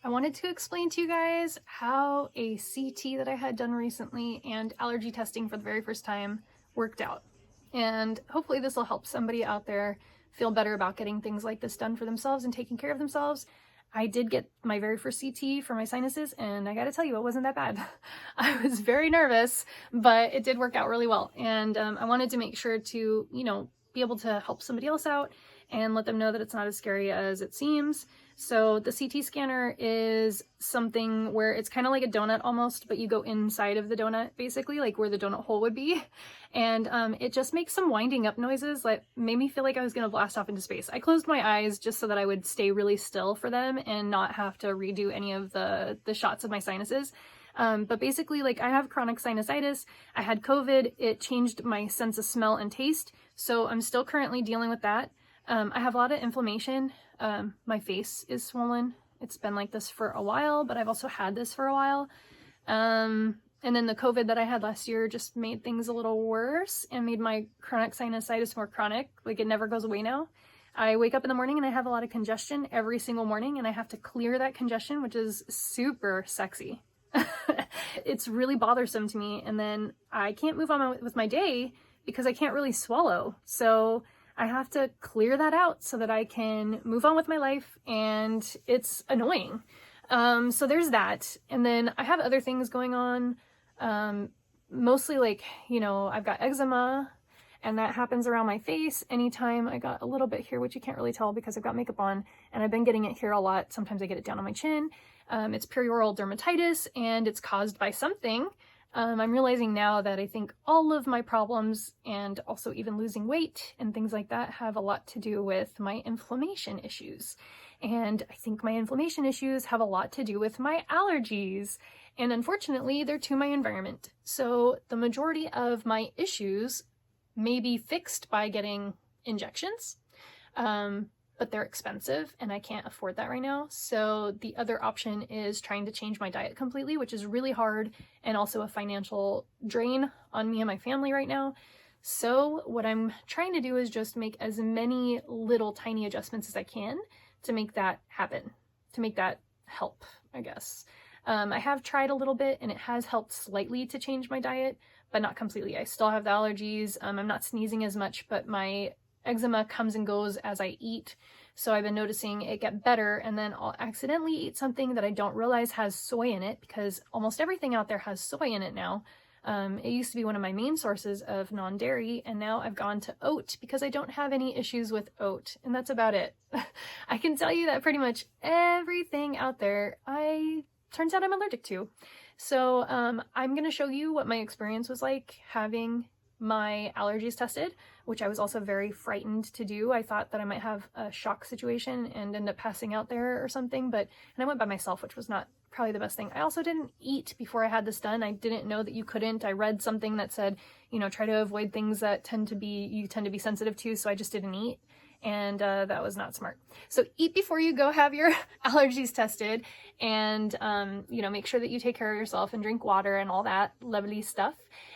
I wanted to explain to you guys how a CT that I had done recently and allergy testing for the very first time worked out. And hopefully this will help somebody out there feel better about getting things like this done for themselves and taking care of themselves. I did get my very first CT for my sinuses, and I gotta tell you, it wasn't that bad. I was very nervous, but it did work out really well. And I wanted to make sure to, be able to help somebody else out and let them know that it's not as scary as it seems. So the CT scanner is something where it's kind of like a donut almost, but you go inside of the donut, basically, like where the donut hole would be. And it just makes some winding up noises that made me feel like I was going to blast off into space. I closed my eyes just so that I would stay really still for them and not have to redo any of the shots of my sinuses. But basically, like, I have chronic sinusitis. I had COVID. It changed my sense of smell and taste. So I'm still currently dealing with that. I have a lot of inflammation. My face is swollen. It's been like this for a while, but I've also had this for a while. And then the COVID that I had last year just made things a little worse and made my chronic sinusitis more chronic. Like, it never goes away now. I wake up in the morning and I have a lot of congestion every single morning, and I have to clear that congestion, which is super sexy. It's really bothersome to me. And then I can't move on with my day because I can't really swallow. So I have to clear that out so that I can move on with my life, and it's annoying. So there's that. And then I have other things going on. Mostly like, I've got eczema, and that happens around my face anytime I got a little bit here, which you can't really tell because I've got makeup on, and I've been getting it here a lot. Sometimes I get it down on my chin. It's perioral dermatitis, and it's caused by something. I'm realizing now that I think all of my problems, and also even losing weight and things like that, have a lot to do with my inflammation issues. And I think my inflammation issues have a lot to do with my allergies. And unfortunately, they're to my environment. So the majority of my issues may be fixed by getting injections, but they're expensive and I can't afford that right now. So the other option is trying to change my diet completely, which is really hard and also a financial drain on me and my family right now. So what I'm trying to do is just make as many little tiny adjustments as I can to make that happen, to make that help, I guess. I have tried a little bit, and it has helped slightly to change my diet, but not completely. I still have the allergies. I'm not sneezing as much, but my eczema comes and goes as I eat. So I've been noticing it get better, and then I'll accidentally eat something that I don't realize has soy in it, because almost everything out there has soy in it now. It used to be one of my main sources of non-dairy, and now I've gone to oat because I don't have any issues with oat, and that's about it. I can tell you that pretty much everything out there, turns out I'm allergic to. So I'm going to show you what my experience was like having my allergies tested, which I was also very frightened to do. I thought that I might have a shock situation and end up passing out there or something, and I went by myself, which was not probably the best thing. I also didn't eat before I had this done. I didn't know that you couldn't. I read something that said, try to avoid things that you tend to be sensitive to, so I just didn't eat. And that was not smart. So eat before you go have your allergies tested, and make sure that you take care of yourself and drink water and all that lovely stuff.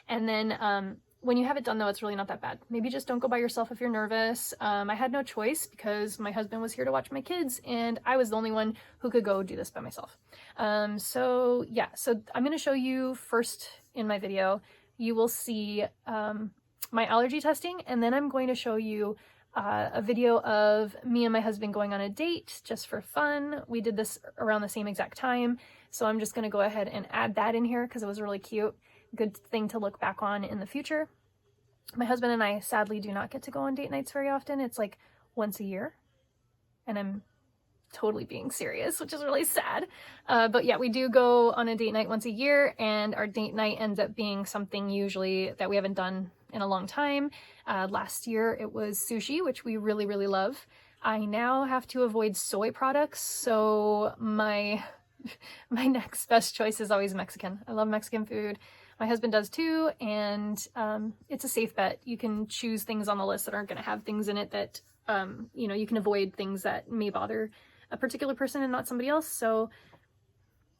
And then when you have it done, though, it's really not that bad. Maybe just don't go by yourself if you're nervous. I had no choice because my husband was here to watch my kids, and I was the only one who could go do this by myself. So I'm going to show you first in my video. You will see my allergy testing, and then I'm going to show you a video of me and my husband going on a date just for fun. We did this around the same exact time, so I'm just going to go ahead and add that in here because it was really cute. Good thing to look back on in the future. My husband and I sadly do not get to go on date nights very often. It's like once a year, and I'm totally being serious, which is really sad. But yeah, we do go on a date night once a year, and our date night ends up being something usually that we haven't done in a long time. Last year it was sushi, which we really, really love. I now have to avoid soy products, so my next best choice is always Mexican. I love Mexican food. My husband does too, and it's a safe bet. You can choose things on the list that aren't going to have things in it that, you can avoid things that may bother a particular person and not somebody else. So,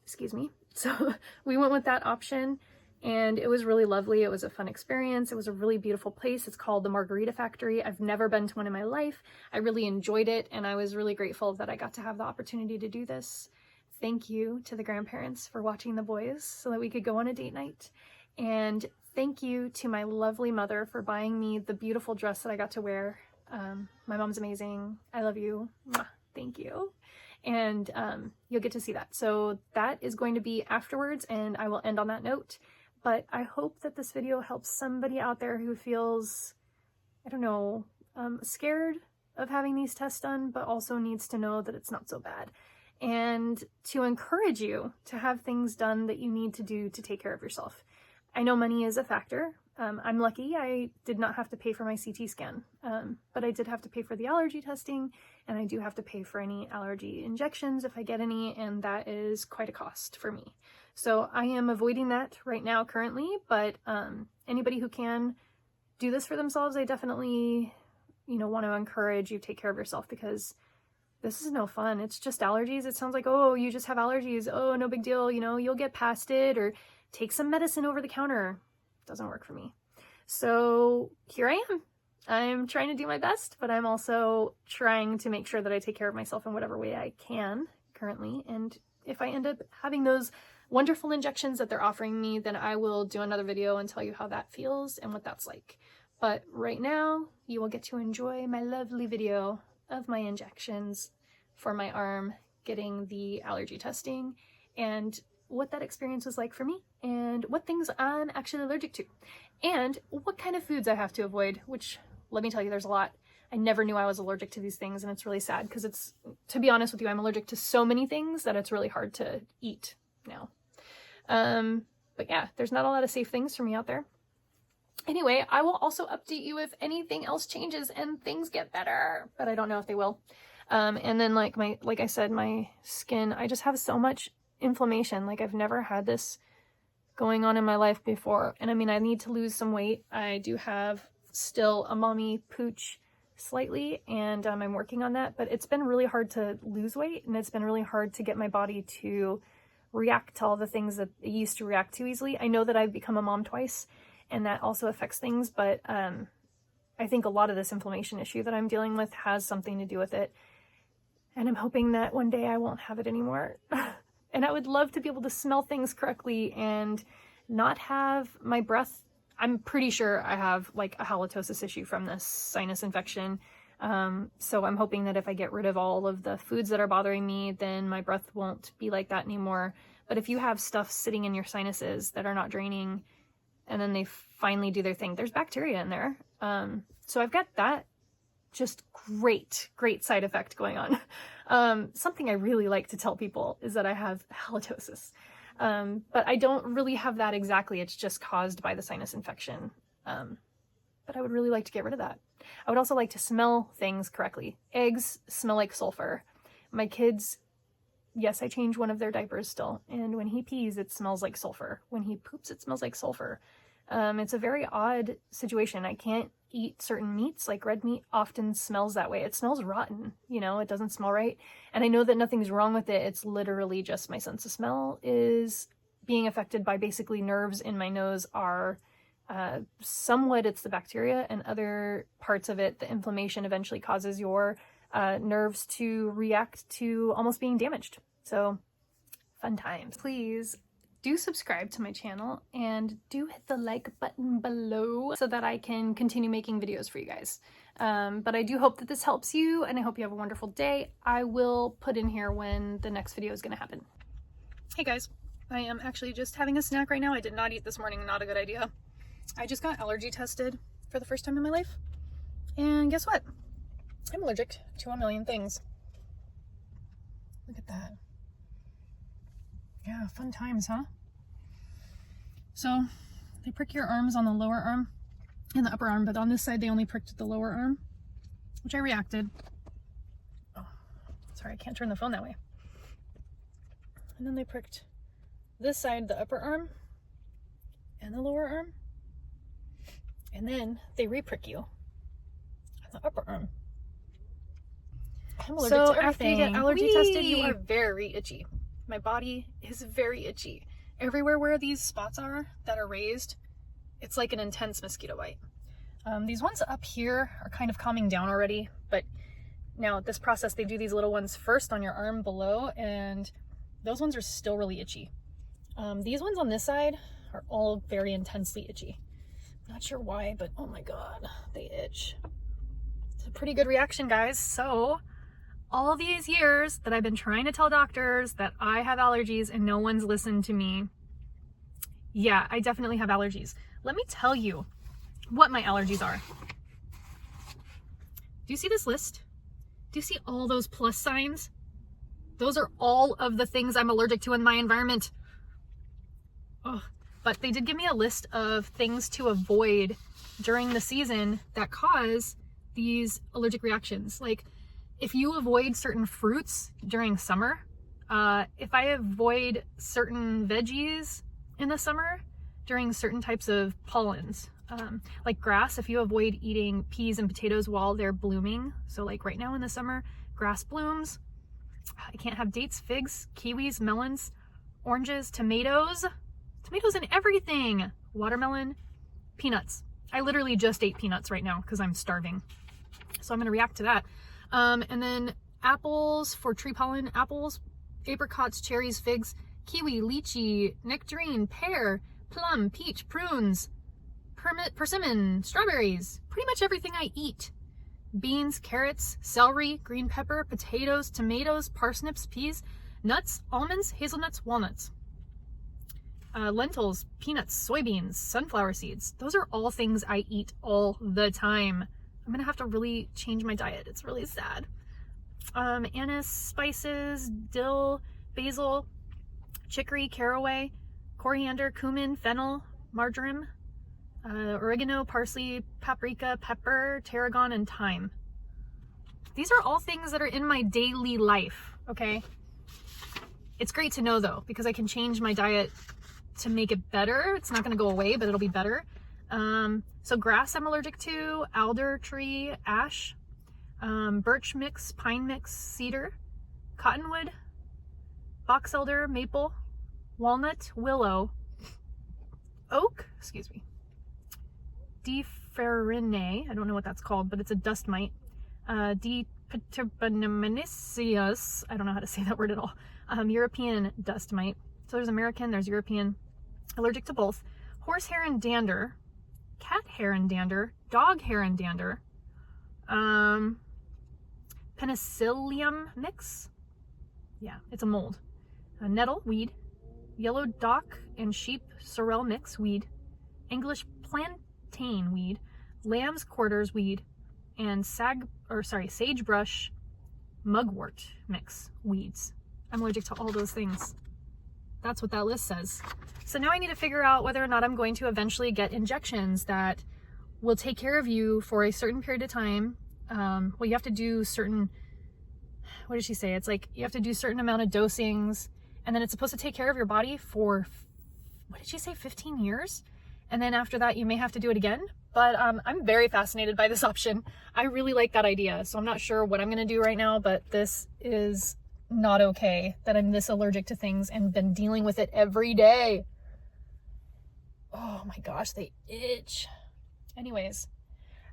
excuse me. So we went with that option, and it was really lovely. It was a fun experience. It was a really beautiful place. It's called the Margarita Factory. I've never been to one in my life. I really enjoyed it, and I was really grateful that I got to have the opportunity to do this. thank you to the grandparents for watching the boys so that we could go on a date night. And thank you to my lovely mother for buying me the beautiful dress that I got to wear. My mom's amazing. I love you. Mwah. Thank you. And you'll get to see that. So that is going to be afterwards, and I will end on that note. But I hope that this video helps somebody out there who feels, I don't know, scared of having these tests done, but also needs to know that it's not so bad. And to encourage you to have things done that you need to do to take care of yourself. I know money is a factor. I'm lucky I did not have to pay for my CT scan, but I did have to pay for the allergy testing, and I do have to pay for any allergy injections if I get any, and that is quite a cost for me. So I am avoiding that right now currently, but anybody who can do this for themselves, I definitely, want to encourage you to take care of yourself, because this is no fun. It's just allergies. It sounds like, oh, you just have allergies. Oh, no big deal. You'll get past it, or take some medicine over the counter. Doesn't work for me. So here I am. I'm trying to do my best, but I'm also trying to make sure that I take care of myself in whatever way I can currently. And if I end up having those wonderful injections that they're offering me, then I will do another video and tell you how that feels and what that's like. But right now, you will get to enjoy my lovely video of my injections for my arm, getting the allergy testing, and what that experience was like for me, and what things I'm actually allergic to, and what kind of foods I have to avoid, which, let me tell you, there's a lot. I never knew I was allergic to these things, and it's really sad, because to be honest with you, I'm allergic to so many things that it's really hard to eat now. But yeah, there's not a lot of safe things for me out there. Anyway, I will also update you if anything else changes and things get better, but I don't know if they will. And then like I said, my skin, I just have so much inflammation. Like, I've never had this going on in my life before. And I mean, I need to lose some weight. I do have still a mommy pooch slightly, and I'm working on that, but it's been really hard to lose weight, and it's been really hard to get my body to react to all the things that it used to react to easily. I know that I've become a mom twice, and that also affects things, but I think a lot of this inflammation issue that I'm dealing with has something to do with it. And I'm hoping that one day I won't have it anymore. And I would love to be able to smell things correctly and not have my breath. I'm pretty sure I have like a halitosis issue from this sinus infection. So I'm hoping that if I get rid of all of the foods that are bothering me, then my breath won't be like that anymore. But if you have stuff sitting in your sinuses that are not draining, and then they finally do their thing, there's bacteria in there. So I've got that just great side effect going on. Something I really like to tell people is that I have halitosis. But I don't really have that exactly. It's just caused by the sinus infection. But I would really like to get rid of that. I would also like to smell things correctly. Eggs smell like sulfur. My kids, yes, I change one of their diapers still. And when he pees, it smells like sulfur. When he poops, it smells like sulfur. It's a very odd situation. I can't eat certain meats, like red meat often smells that way. It smells rotten, it doesn't smell right. And I know that nothing's wrong with it. It's literally just my sense of smell is being affected by basically nerves in my nose are somewhat it's the bacteria, and other parts of it, the inflammation eventually causes your nerves to react to almost being damaged. So fun times. Please do subscribe to my channel and do hit the like button below so that I can continue making videos for you guys. But I do hope that this helps you, and I hope you have a wonderful day. I will put in here when the next video is going to happen. Hey guys, I am actually just having a snack right now. I did not eat this morning, not a good idea. I just got allergy tested for the first time in my life. And guess what? I'm allergic to a million things. Look at that. Yeah, fun times, huh? So they prick your arms on the lower arm and the upper arm, but on this side they only pricked the lower arm, which I reacted. Oh, sorry, I can't turn the phone that way. And then they pricked this side, the upper arm, and the lower arm. And then they re-prick you on the upper arm. I'm allergic to everything. After you get allergy tested, you are very itchy. My body is very itchy. Everywhere where these spots are that are raised, it's like an intense mosquito bite. These ones up here are kind of calming down already, but now this process, they do these little ones first on your arm below, and Those ones are still really itchy. These ones on this side are all very intensely itchy. Not sure why, but oh my God, they itch. It's a pretty good reaction, guys. So all these years that I've been trying to tell doctors that I have allergies and no one's listened to me. Yeah, I definitely have allergies. Let me tell you what my allergies are. Do you see this list? Do you see all those plus signs? Those are all of the things I'm allergic to in my environment. Oh, but they did give me a list of things to avoid during the season that cause these allergic reactions. Like if you avoid certain fruits during summer, if I avoid certain veggies in the summer during certain types of pollens, like grass, if you avoid eating peas and potatoes while they're blooming. So like right now in the summer, grass blooms. I can't have dates, figs, kiwis, melons, oranges, tomatoes and everything. Watermelon, peanuts. I literally just ate peanuts right now because I'm starving. So I'm going to react to that. And then apples for tree pollen, apples, apricots, cherries, figs, kiwi, lychee, nectarine, pear, plum, peach, prunes, persimmon, strawberries, pretty much everything I eat. Beans, carrots, celery, green pepper, potatoes, tomatoes, parsnips, peas, nuts, almonds, hazelnuts, walnuts. Lentils, peanuts, soybeans, sunflower seeds. Those are all things I eat all the time. I'm gonna have to really change my diet. It's really sad. Anise, spices, dill, basil, chicory, caraway, coriander, cumin, fennel, marjoram, oregano, parsley, paprika, pepper, tarragon, and thyme. These are all things that are in my daily life, okay? It's great to know though, because I can change my diet to make it better. It's not gonna go away, but it'll be better. So grass I'm allergic to, alder tree, ash, birch mix, pine mix, cedar, cottonwood, box elder, maple, walnut, willow, oak, excuse me, Deferrinae, I don't know what that's called, but it's a dust mite, Depeterbanaminiceus, I don't know how to say that word at all, European dust mite. So there's American, there's European, allergic to both. Horsehair and dander, cat hair and dander, dog hair and dander, penicillium mix, yeah, it's a mold, nettle, weed, yellow dock and sheep sorrel mix, weed, English plantain weed, lamb's quarters weed, and sagebrush mugwort mix, weeds. I'm allergic to all those things. That's what that list says. So now I need to figure out whether or not I'm going to eventually get injections that will take care of you for a certain period of time. Well, you have to do certain, what did she say? It's like you have to do certain amount of dosings, and then it's supposed to take care of your body for, what did she say, 15 years? And then after that, you may have to do it again. But I'm very fascinated by this option. I really like that idea. So I'm not sure what I'm gonna do right now, but this is not okay that I'm this allergic to things and been dealing with it every day. Oh my gosh, they itch. Anyways,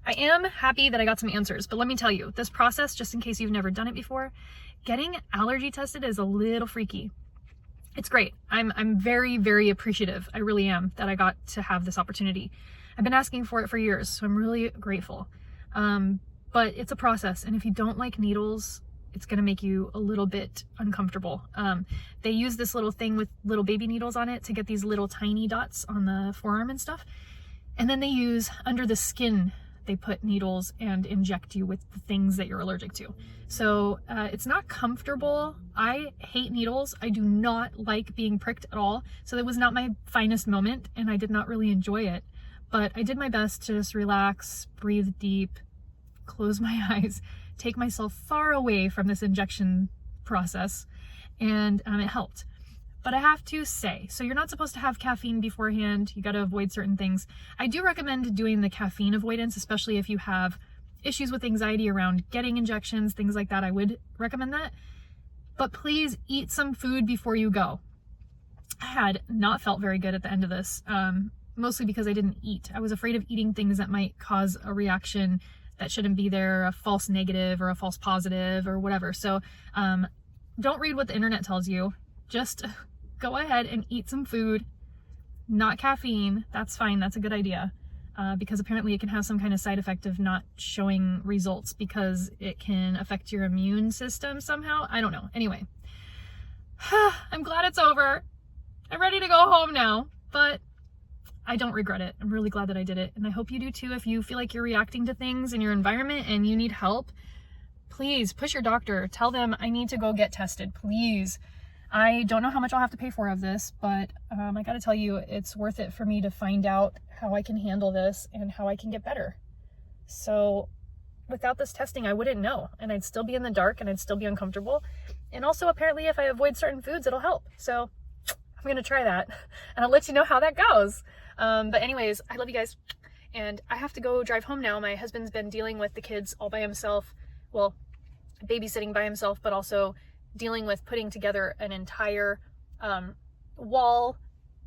I am happy that I got some answers, but let me tell you, this process, just in case you've never done it before, getting allergy tested is a little freaky. It's great. I'm very, very appreciative. I really am that I got to have this opportunity. I've been asking for it for years, so I'm really grateful. But it's a process, and if you don't like needles, it's gonna make you a little bit uncomfortable. They use this little thing with little baby needles on it to get these little tiny dots on the forearm and stuff. And then they use under the skin, they put needles and inject you with the things that you're allergic to. So it's not comfortable. I hate needles. I do not like being pricked at all. So that was not my finest moment, and I did not really enjoy it. But I did my best to just relax, breathe deep, close my eyes, take myself far away from this injection process, and it helped. But I have to say, so you're not supposed to have caffeine beforehand. You got to avoid certain things. I do recommend doing the caffeine avoidance, especially if you have issues with anxiety around getting injections, things like that. I would recommend that. But please eat some food before you go. I had not felt very good at the end of this, mostly because I didn't eat. I was afraid of eating things that might cause a reaction that shouldn't be there, a false negative or a false positive or whatever. So don't read what the internet tells you. just go ahead and eat some food, not caffeine. That's fine. That's a good idea. Because apparently it can have some kind of side effect of not showing results because it can affect your immune system somehow. I don't know. Anyway, I'm glad it's over. I'm ready to go home now, but I don't regret it. I'm really glad that I did it. And I hope you do too. If you feel like you're reacting to things in your environment and you need help, please push your doctor. Tell them I need to go get tested, please. I don't know how much I'll have to pay for of this, but I gotta tell you, it's worth it for me to find out how I can handle this and how I can get better. So without this testing, I wouldn't know, and I'd still be in the dark and I'd still be uncomfortable. And also apparently if I avoid certain foods, it'll help. So I'm gonna try that and I'll let you know how that goes. But anyways, I love you guys, and I have to go drive home now. My husband's been dealing with the kids all by himself. Well, babysitting by himself, but also dealing with putting together an entire wall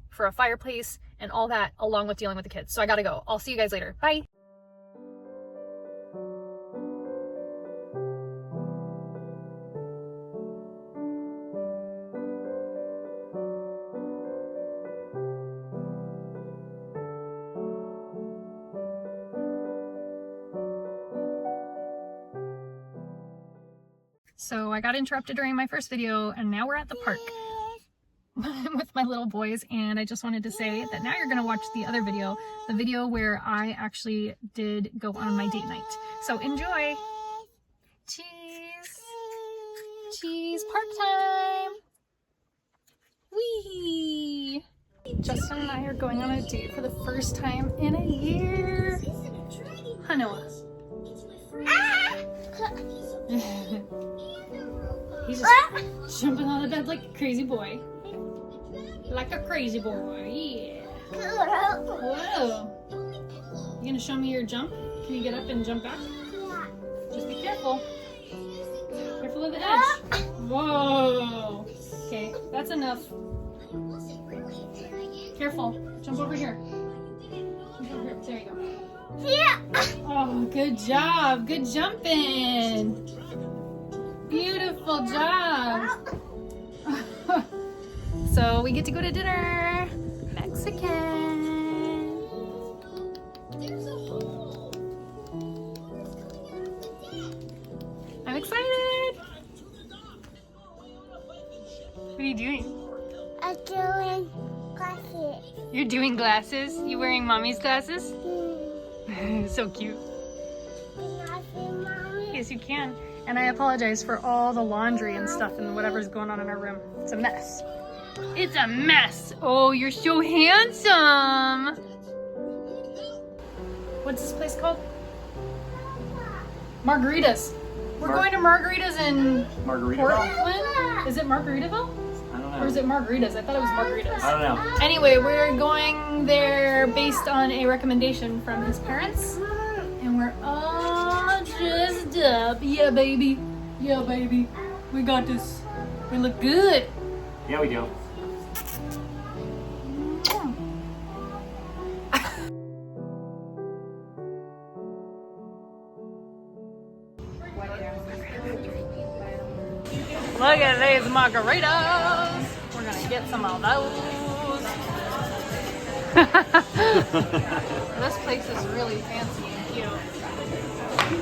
for a fireplace and all that, along with dealing with the kids. So I gotta go. I'll see you guys later. Bye. So I got interrupted during my first video, and now we're at the park with my little boys, and I just wanted to say that now you're going to watch the other video, the video where I actually did go on my date night. So enjoy. Cheese. Cheese park time. Whee! Justin and I are going on a date for the first time in a year. Hanoa. He's just jumping on the bed like a crazy boy. Like a crazy boy, yeah. Whoa. You gonna show me your jump? Can you get up and jump back? Just be careful. Careful of the edge. Whoa. Okay, that's enough. Careful. Jump over here. Jump over here. There you go. Yeah. Oh, good job. Good jumping. Beautiful job. So we get to go to dinner. Mexican. I'm excited. What are you doing? I'm doing glasses. You're doing glasses? You wearing mommy's glasses? So cute. Can I see Mommy? Yes, you can. And I apologize for all the laundry and stuff and whatever's going on in our room. It's a mess. It's a mess. Oh, you're so handsome. What's this place called? Margaritas. We're going to Margaritas in Portland. Is it Margaritaville? I don't know. Or is it Margaritas? I thought it was Margaritas. I don't know. Anyway, we're going there based on a recommendation from his parents. And we're all dressed up. Yeah, baby. Yeah, baby. We got this. We look good. Yeah, we do. Look at these margaritas. We're gonna get some of those. This place is really fancy and cute.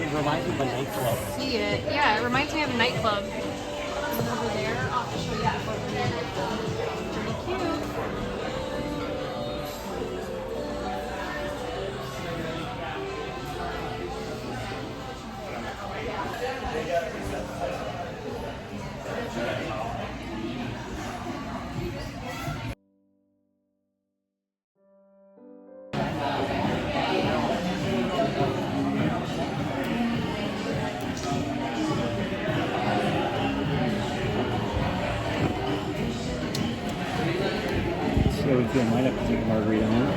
It reminds me of a nightclub. See it? Yeah, it reminds me of a nightclub. And over there, I'll show you over there. Pretty cute. So we feel might have to take a margarita home.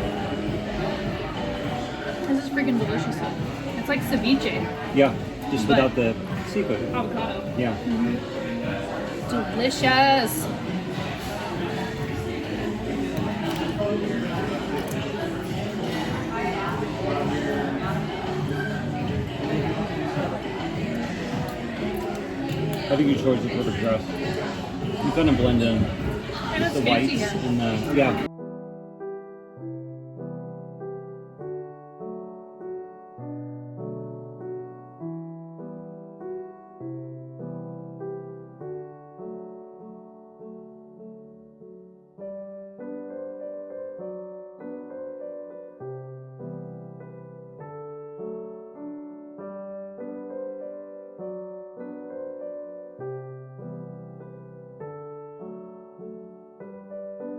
This is freaking delicious. It's like ceviche. Yeah, just But- without the seafood. Avocado. Yeah. Delicious. I think you chose the perfect dress. You kind of blend in. The whites and the, yeah.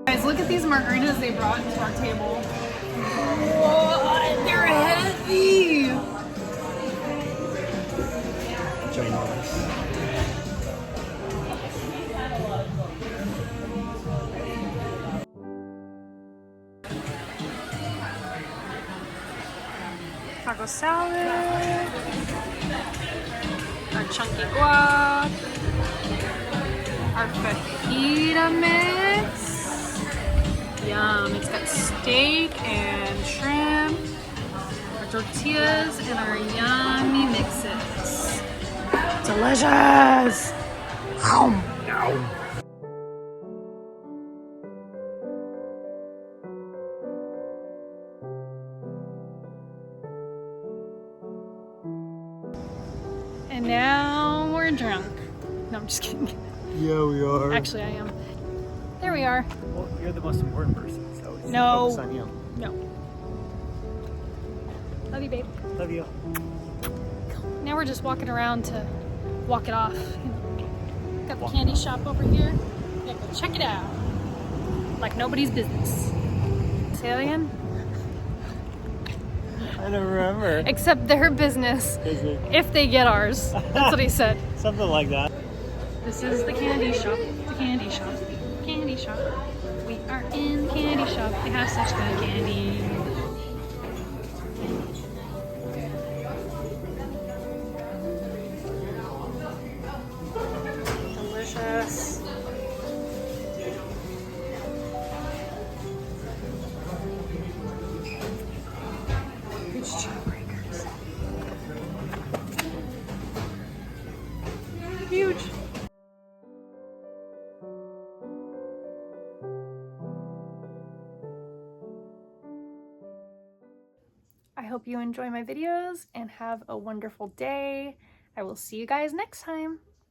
Guys, look at these margaritas they brought to our table. Whoa, they're heavy! Ginormous. Taco salad, our chunky guac, our fajita mix. Yum, it's got steak and shrimp, our tortillas, and our yummy mixes. Delicious! And now we're drunk. No, I'm just kidding. Yeah, we are. Actually, I am. There we are. Well, you're the most important person, so it's No. focus on you. No. Love you, babe. Love you. Now we're just walking around to walk it off. Got the candy shop over here. Yeah, go check it out. Like nobody's business. Say that again? I don't remember. Except their business Is it? if they get ours. That's what he said. Something like that. This is the candy shop. The candy shop. Candy shop. We are in the candy shop. They have such good candy. Delicious. Huge jawbreakers. Huge. I hope you enjoy my videos and have a wonderful day. I will see you guys next time.